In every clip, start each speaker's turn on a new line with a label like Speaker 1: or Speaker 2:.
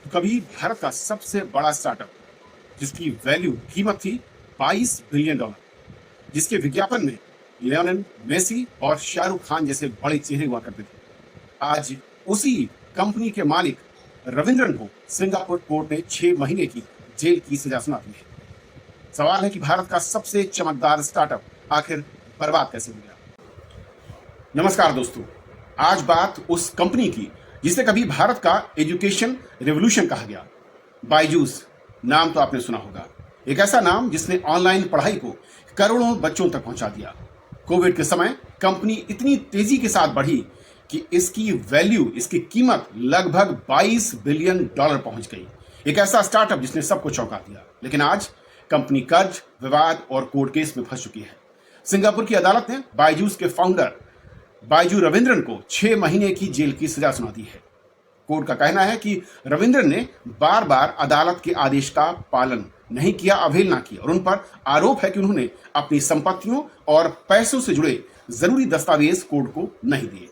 Speaker 1: तो कभी भारत का सबसे बड़ा स्टार्टअप जिसकी वैल्यू कीमत थी 22 बिलियन डॉलर, जिसके विज्ञापन में लियोनेल मेसी और शाहरुख खान जैसे बड़े चेहरे हुआ करते थे, आज उसी कंपनी के मालिक रविंद्रन को सिंगापुर कोर्ट ने 6 महीने की जेल की सजा सुना दी है। सवाल है कि भारत का सबसे चमकदार स्टार्टअप आखिर बर्बाद कैसे हो गया। नमस्कार दोस्तों, आज बात उस कंपनी की जिसे कभी भारत का एजुकेशन रेवोल्यूशन कहा गया। बायजूस नाम तो आपने सुना होगा, एक ऐसा नाम जिसने ऑनलाइन पढ़ाई को करोड़ों बच्चों तक पहुंचा दिया। कोविड के समय कंपनी इतनी तेजी के साथ बढ़ी कि इसकी वैल्यू, इसकी कीमत लगभग 22 बिलियन डॉलर पहुंच गई। एक ऐसा स्टार्टअप जिसने सबको चौंका दिया। लेकिन आज कंपनी कर्ज, विवाद और कोर्ट केस में फंस चुकी है। सिंगापुर की अदालत ने बायजूस के फाउंडर बायजू रविंद्रन को 6 महीने की जेल की सजा सुना दी है। कोर्ट का कहना है कि रविंद्रन ने बार बार अदालत के आदेश का पालन नहीं किया, अवहेलना की, और उन पर आरोप है कि उन्होंने अपनी संपत्तियों और पैसों से जुड़े जरूरी दस्तावेज कोर्ट को नहीं दिए।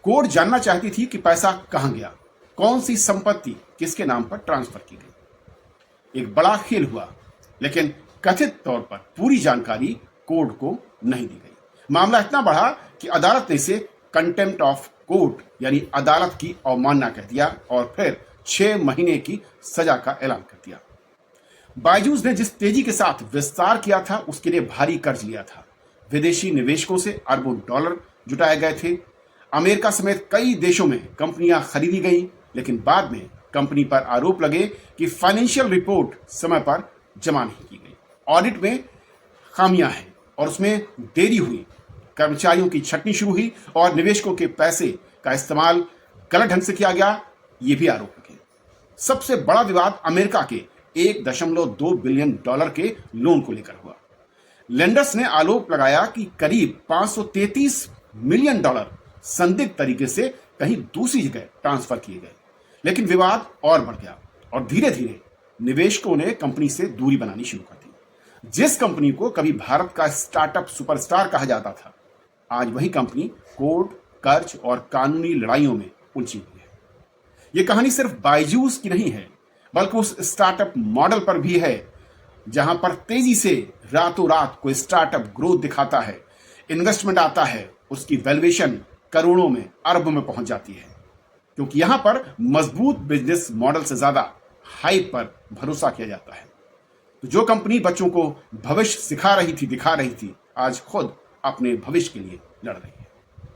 Speaker 1: कोर्ट जानना चाहती थी कि पैसा कहां गया, कौन सी संपत्ति किसके नाम पर ट्रांसफर की गई। एक बड़ा खेल हुआ, लेकिन कथित तौर पर पूरी जानकारी कोर्ट को नहीं दी गई। मामला इतना बढ़ा कि अदालत ने इसे कंटेम्प्ट ऑफ कोर्ट यानी अदालत की अवमानना कह दिया और फिर 6 महीने की सजा का ऐलान कर दिया। बायजूस ने जिस तेजी के साथ विस्तार किया था, उसके लिए भारी कर्ज लिया था। विदेशी निवेशकों से अरबों डॉलर जुटाए गए थे। अमेरिका समेत कई देशों में कंपनियां खरीदी गई, लेकिन बाद में कंपनी पर आरोप लगे कि फाइनेंशियल रिपोर्ट समय पर जमा नहीं की गई, ऑडिट में खामियां हैं और उसमें देरी हुई, कर्मचारियों की छटनी शुरू हुई और निवेशकों के पैसे का इस्तेमाल गलत ढंग से किया गया, ये भी आरोप लगे। सबसे बड़ा विवाद अमेरिका के 1.2 बिलियन डॉलर के लोन को लेकर हुआ। लेंडर्स ने आरोप लगाया कि करीब 533 मिलियन डॉलर संदिग्ध तरीके से कहीं दूसरी जगह ट्रांसफर किए गए। लेकिन विवाद और बढ़ गया और धीरे धीरे निवेशकों ने कंपनी से दूरी बनानी शुरू कर दी। जिस कंपनी को कभी भारत का स्टार्टअप सुपरस्टार कहा जाता था, आज वही कंपनी कोर्ट, कर्ज और कानूनी लड़ाइयों में उलझी हुई है। यह कहानी सिर्फ बायजूस की नहीं है, बल्कि उस स्टार्टअप मॉडल पर भी है जहां पर तेजी से रातों रात कोई स्टार्टअप ग्रोथ दिखाता है, इन्वेस्टमेंट आता है, उसकी वैल्यूएशन करोड़ों में, अरबों में पहुंच जाती है। क्योंकि यहां पर मजबूत बिजनेस मॉडल से ज्यादा हाइप पर भरोसा किया जाता है। तो जो कंपनी बच्चों को भविष्य सिखा रही थी, दिखा रही थी, आज खुद अपने भविष्य के लिए लड़ रही है।